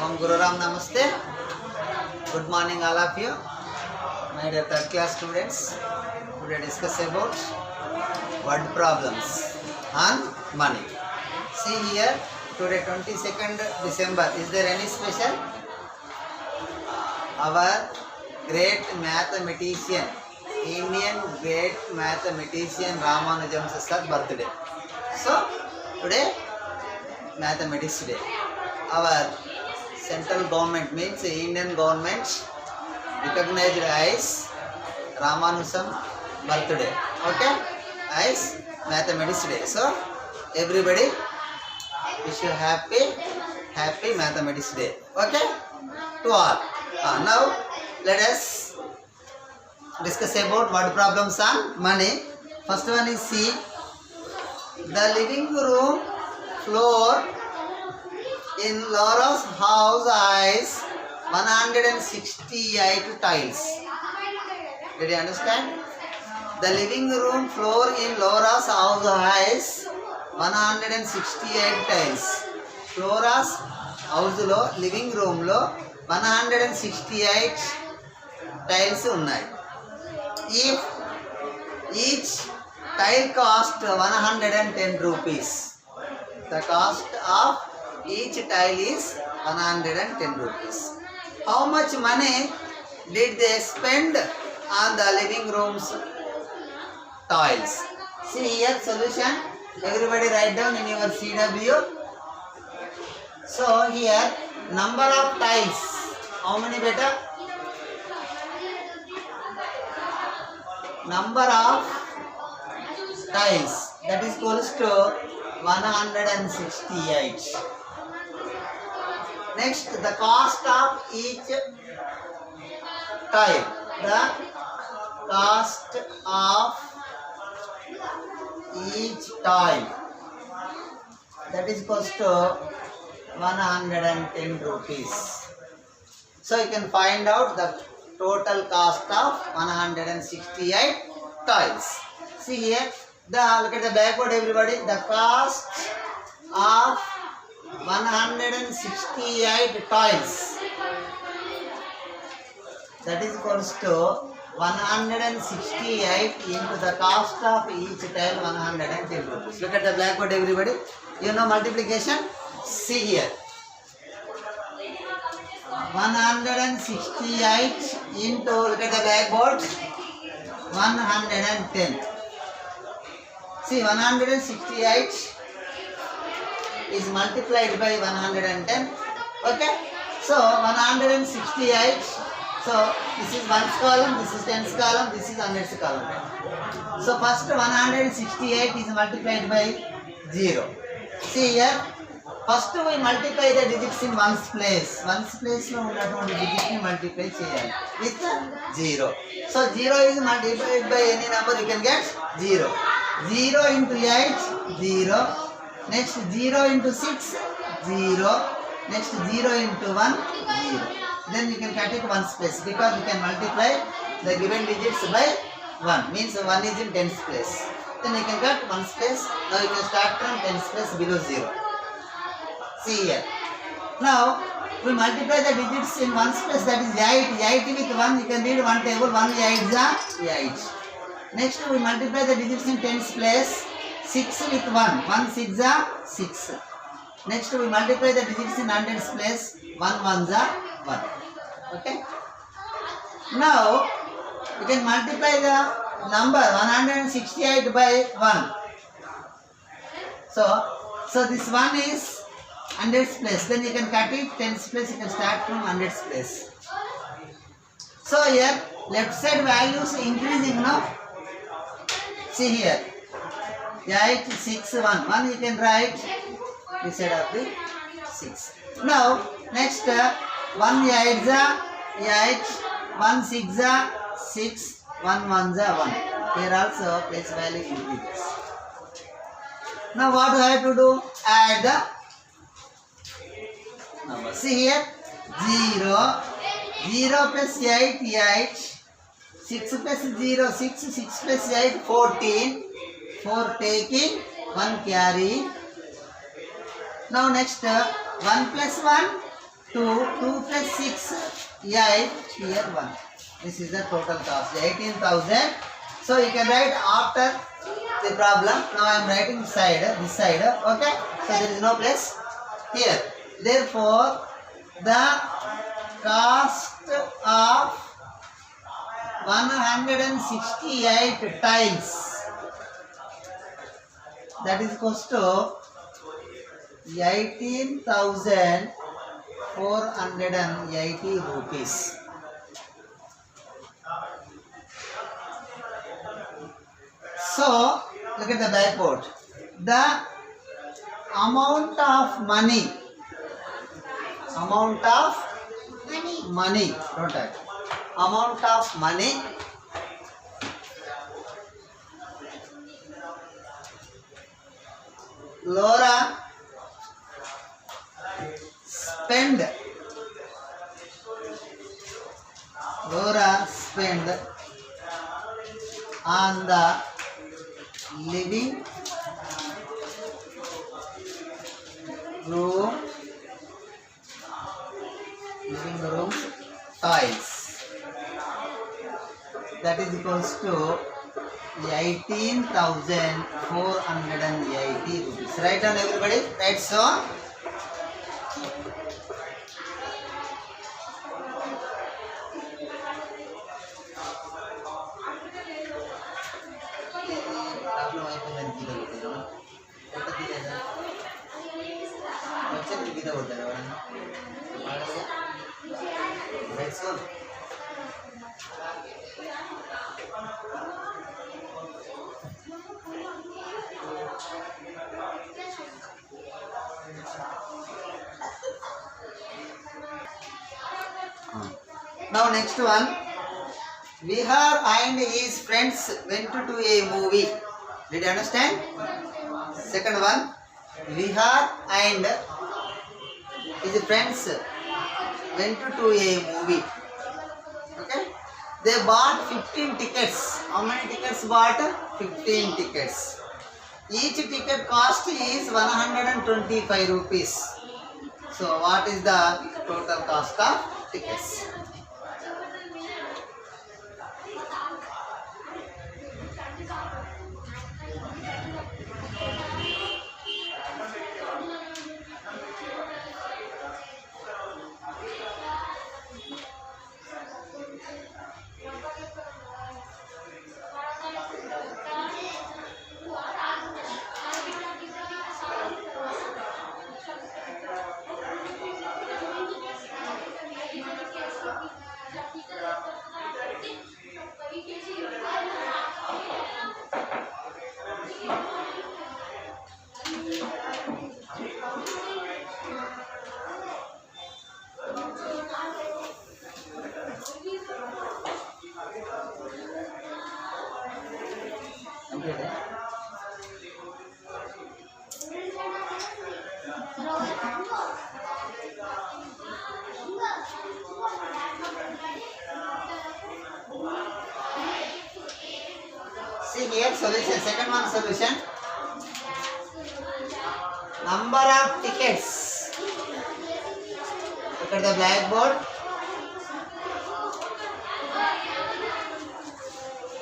Om Guru Ram Namaste. Good morning all of you. My dear third class students. Today discuss about word problems on money. See here, today 22nd December. Is there any special? Our great mathematician, Indian great mathematician Ramanujam Sir's birthday. So today mathematics day. Our central government means Indian government recognized as Ramanujam birthday. Okay, as mathematics day. So everybody wish you happy mathematics day. Okay, to all. Now let us discuss about word problems on money. First one is C. The living room floor in Laura's house has 168 tiles. Did you understand? The living room floor in Laura's house has 168 tiles. Laura's house lo living room lo 168 tiles unnai. If each tile cost 110 rupees, the cost of each tile is 110 rupees. How much money did they spend on the living room's tiles? See here solution. Everybody write down in your CW. So here number of tiles. How many beta? Number of tiles, that is equals to 168. Next, the cost of each tile. The cost of each tile, that is equals to 110 rupees. So you can find out the total cost of 168 tiles. See here, look at the backward everybody. The cost of 168 tiles, that is equals to 168 into the cost of each tile 110 rupees. Look at the blackboard everybody. You know multiplication? See here. 168 into, look at the blackboard, 110. See, 168 is multiplied by 110. Okay, so 168. So this is 1's column, this is 10's column, this is 100's column. So first 168 is multiplied by 0. See here, first we multiply the digits in 1's place. 1's place lo unnatuvanti digit ni multiply cheyali with 0. So 0 is multiplied by any number, you can get 0. 0 into 8, 0. Next 0 into 6, 0. Next 0 into 1, 0. Then you can cut it 1's place because you can multiply the given digits by 1. Means 1 is in 10's place. Then you can cut 1's place. Now you can start from 10's place below 0. See here. Now we multiply the digits in 1's place, that is 8. 8 with 1, you can read one table. 1 8s are 8. Next we multiply the digits in 10's place. 6 with 1. 1 6s are 6. Next we multiply the digits in 100's place. 1 1s are 1. Okay. Now you can multiply the number 168 by 1. So this 1 is 100's place. Then you can cut it 10's place. You can start from 100's place. So here left side values increasing now. See here. 8 6 1. 1 you can write instead of the 6. Now next 1 8s are 8. 1 6s are 6. 1 1s are 1. Here also place value increases. Now what do I have to do? Add the number. See here, 0. 0 plus 8, 8. 6 plus 0, 6. 6 plus 8, 14. 4 taking, 1 carry. Now next 1 plus 1, 2 plus 6, 8, here 1. This is the total cost, 18,000. So you can write after the problem. Now I am writing this side, okay? So there is no place here. Therefore, the cost of 168 tiles, that is equals to 18,480 rupees. So look at the blackboard. The amount of money, don't type. Amount of money Laura spend on the living room tiles, that is equals to 18,480 rupees. Write down everybody. Write so. Let's go. Now next one, Vihar and his friends went to a movie. Did you understand? Second one, Vihar and his friends went to a movie. Okay? They bought 15 tickets. How many tickets bought? 15 tickets. Each ticket cost is 125 rupees. So what is the total cost of tickets? See here solution, second one solution. Number of tickets. Look at the blackboard.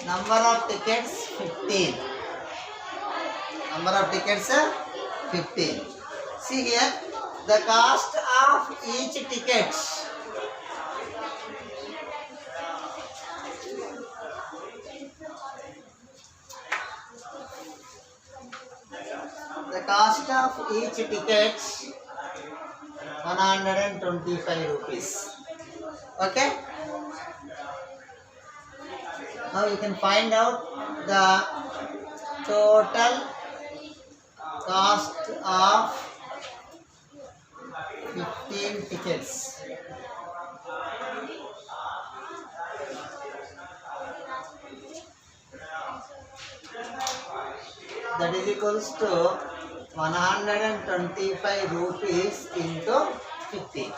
Number of tickets 15. Number of tickets 15. See here the cost of each ticket. The cost of each ticket 125 rupees. Okay. Now you can find out the total cost of 15 tickets. That is equals to 125 rupees into 15.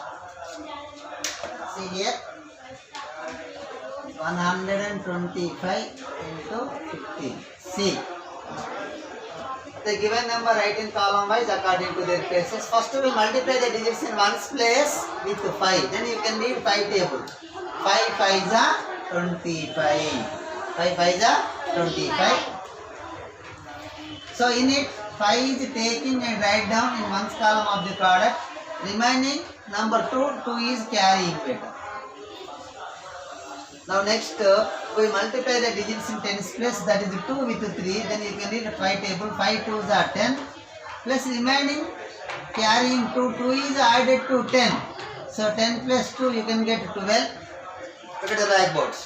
See here, 125 into 15. See, The given number write in column wise according to their places. First we multiply the digits in ones place with 5. Then you can read 5 table. 5 5s are 25. 5 5s are 25. So in it 5 is taking and write down in ones column of the product. Remaining number 2 is carrying better. Now next we multiply the digits in tens place, that is 2 with 3. Then you can read 5 table. 5 2s are 10 plus remaining carrying 2 is added to 10. So 10 plus 2 you can get 12. Look at the blackboards.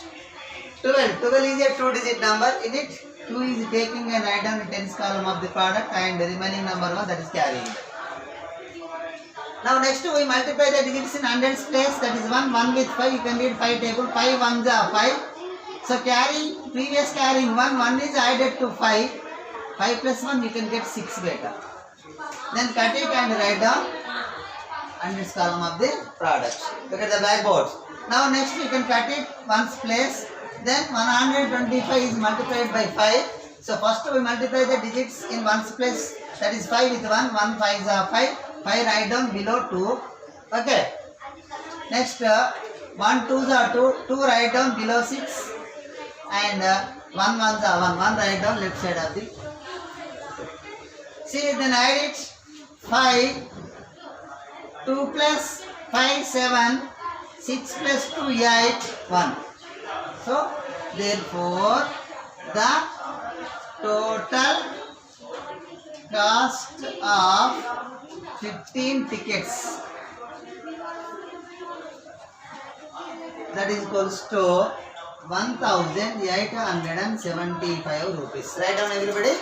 12 is a 2-digit number. In it 2 is taking and write down in tens column of the product, and the remaining number 1, that is carrying. Now next we multiply the digits in hundreds place, that is 1 with 5. You can read 5 table. 5 1s are 5. So carrying, previous carrying 1 is added to 5. 5 plus 1 you can get 6 beta. Then cut it and write down hundreds column of the product. Look at the blackboard. Now next you can cut it ones place. Then 125 is multiplied by 5. So first we multiply the digits in ones place, that is 5 with 1. 1 5s are 5. 5 write down below 2. Okay. Next 1 2s are 2. 2 write down below 6. And 1 1s are 1. 1 write down left side of the. See, then add it. 5. 2 plus 5 7. 6 plus 2 8 1. So therefore the total cost of 15 tickets, that is equals to 1,875 rupees. Write down everybody.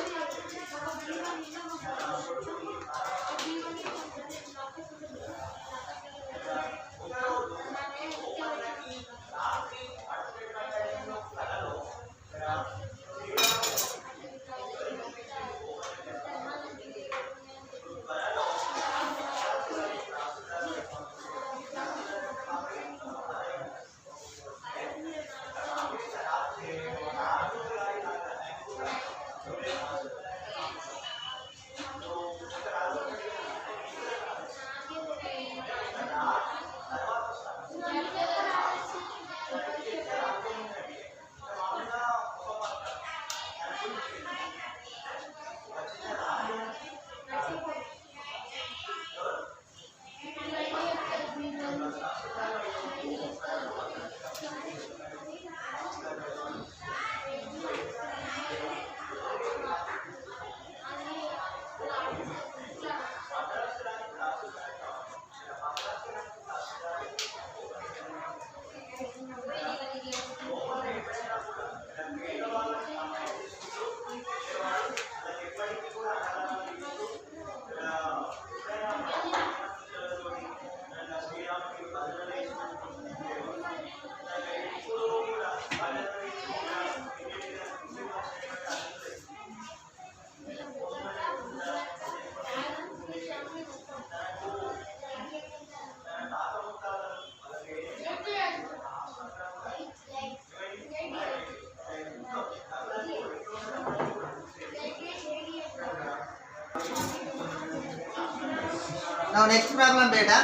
Now next problem beta.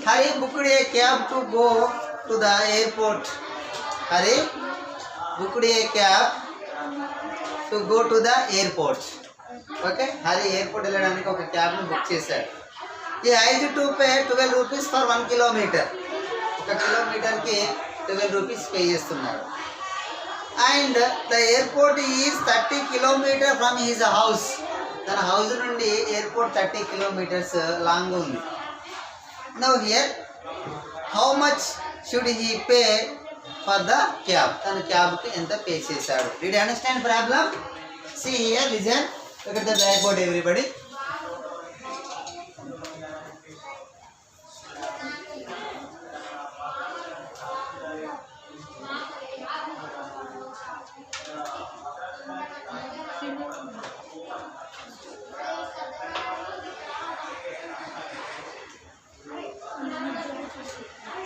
Hari booked a cab to go to the airport. Hari booked a cab to go to the airport. Okay, Hari airport వెళ్ళడానికి ఒక cab ని book చేశాడు. He has to pay 12 rupees for 1 kilometer. ఒక kilometre కి 12 rupees pay చేస్తున్నాడు. And the airport is 30 kilometers from his house. తన house నుండి airport 30 kilometers long ఉంది. Now here, how much should he pay for the cab? తన cab కి ఎంత pay చేశాడు? Did you understand problem? See here, listen. Look at the blackboard, everybody.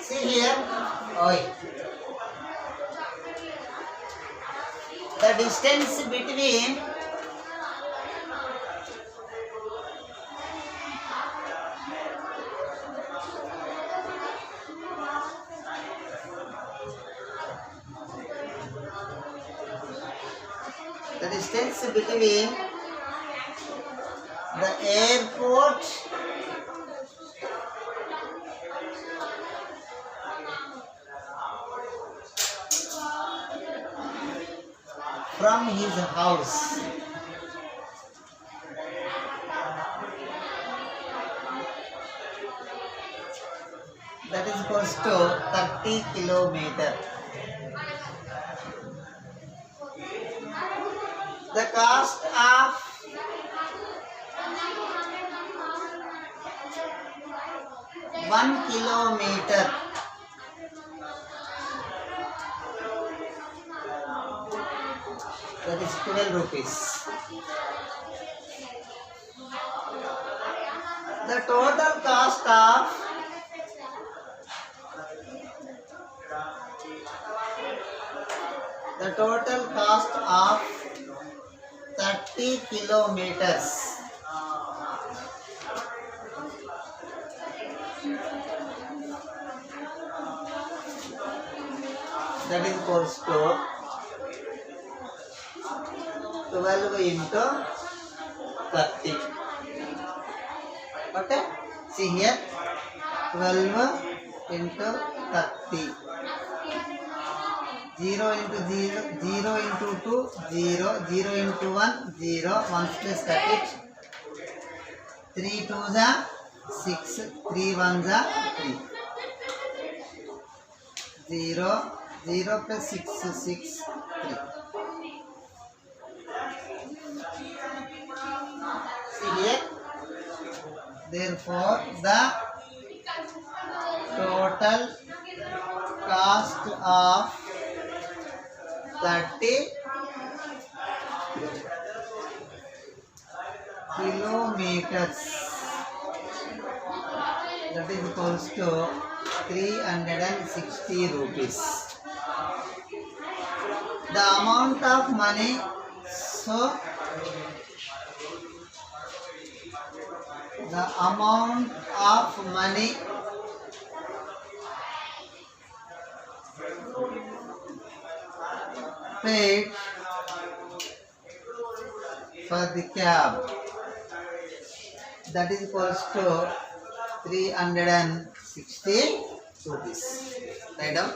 See here, the distance between The distance between the airport from his house. That is equals to 30 kilometer. The cost of one kilometer that is 12 rupees. The total cost of the total cost of 30 kilometers that is equals to 12 into 30. Okay, see here 12 into 30. 0 into 0, 0 into 2, 0, 0 into 1, 0, 1 plus cut it. 3 2s are 6, 3 1s are 3. 0, 0 plus 6, 6, 3. See here. Therefore, the total cost of 30 kilometers that is equals to 360 rupees. The amount of money, so the amount of money paid for the cab, that is equals to 360 rupees. Write down.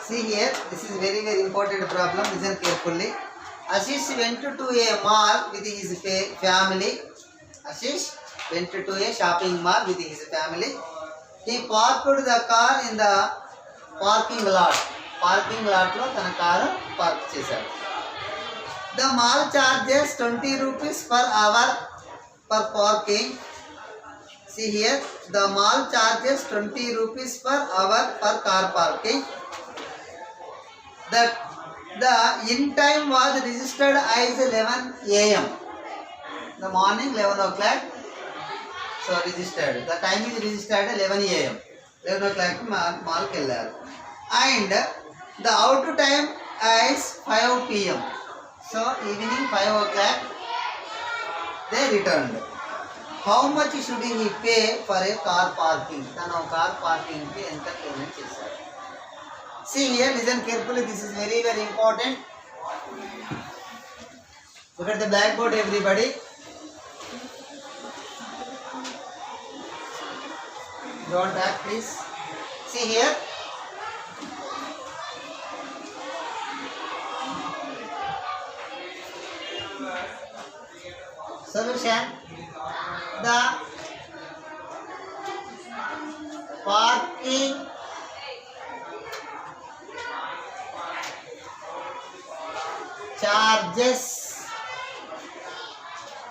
See here, this is very important problem. Listen carefully. Ashish went to a mall with his family. Ashish went to a shopping mall with his family. He parked the car in the parking lot. Parking lot lo tana car park chesadu. The mall charges 20 rupees per hour for parking. See here, the mall charges 20 rupees per hour for car parking. That the in time was registered as 11 a.m. The morning 11 o'clock. So registered. The time is registered 11 a.m. 11 o'clock మాల్కి వెళ్ళారు. And the out time is 5 p.m. So evening 5 o'clock they returned. How much should he pay for a car parking? తను car పార్కింగ్కి ఎంత payment చేశారు? See here, listen carefully, this is very very important. Look at the blackboard everybody. Don't act please. See here. Solution. The parking charges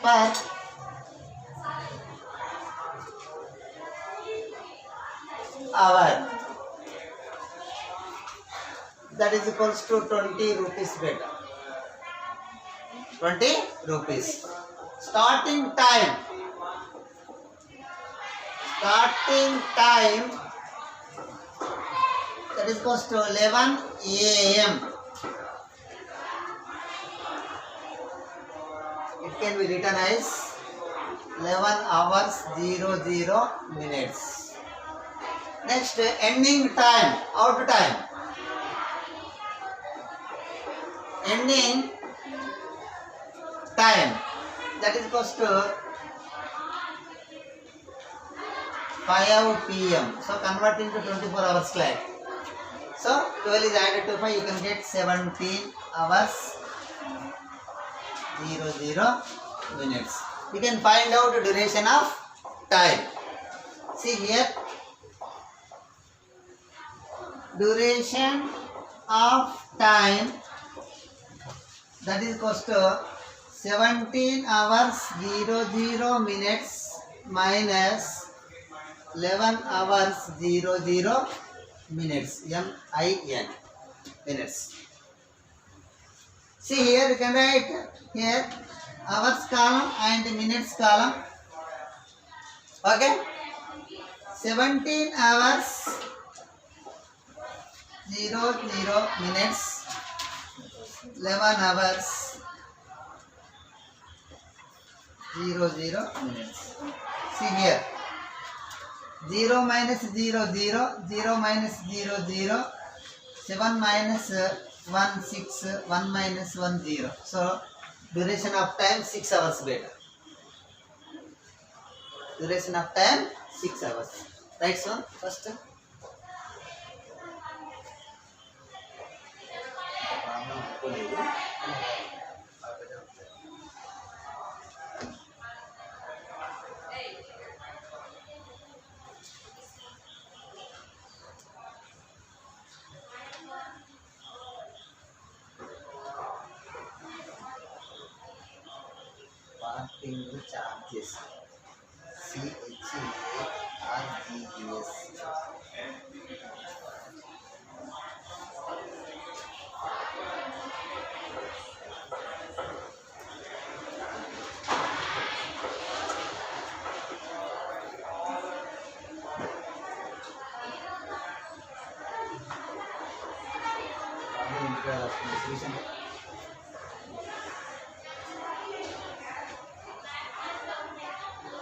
per hour, that is equals to 20 rupees beta. 20 rupees. Starting time that is equals to 11 a.m. It can be written as 11 hours 00 minutes. Next, ending time, out time. Ending time, that is equals to 5 p.m. So convert into 24 hours clock. So 12 is added to 5, you can get 17 hours 00 minutes. You can find out the duration of time. See here, duration of time, that is equals to 17 hours 00 minutes minus 11 hours 00 minutes, MIN, minutes. See here, you can write here hours column and minutes column. Okay, 17 hours 00 minutes, 11 hours 00 minutes. See here, 0 minus 0 0, 0 minus 0 0, 7 minus 1 6, 1 minus 1 0. So duration of time 6 hours beta. Duration of time 6 hours. Right, so first. Parking charges, CHARGES.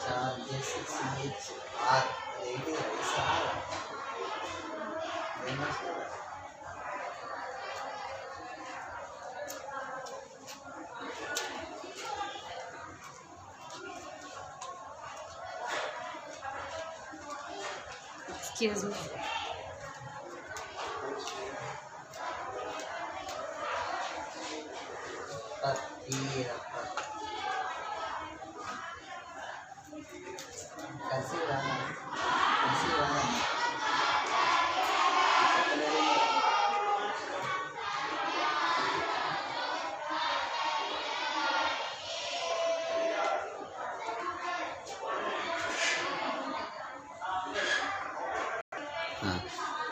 Charges, CHR, Excuse me.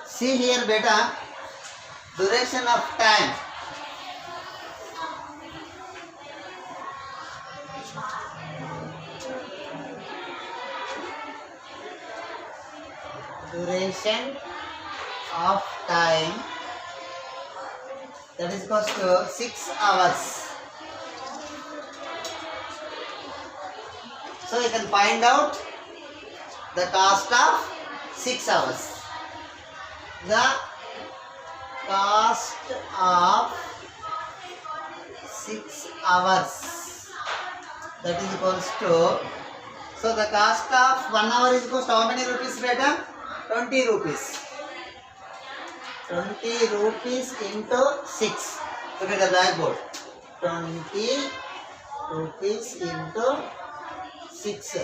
See here beta, duration of time. Duration duration of time, that is equals to 6 hours. So you can find out the cost of 6 hours. The cost of 6 hours, that is equals to, so the cost of 1 hour is equals to how many rupees, beta? 20 rupees. 20 rupees into 6. Look at the blackboard. 20 rupees into 6.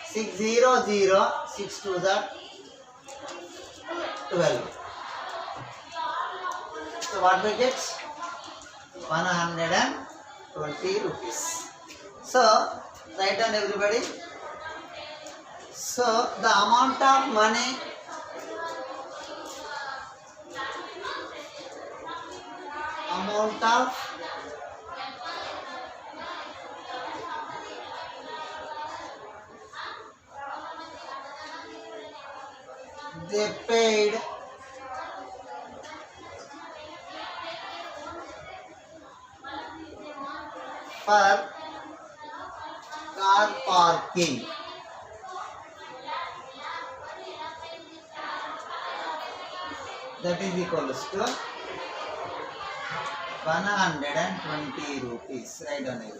600, 6 to the 12. So what we get? 120 rupees. So write down everybody. So the amount of money they paid for car parking, that is equals to 120 rupees. Write down it.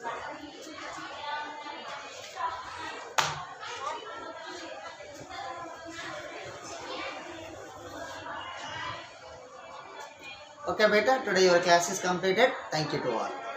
Okay, beta, today your class is completed. Thank you to all.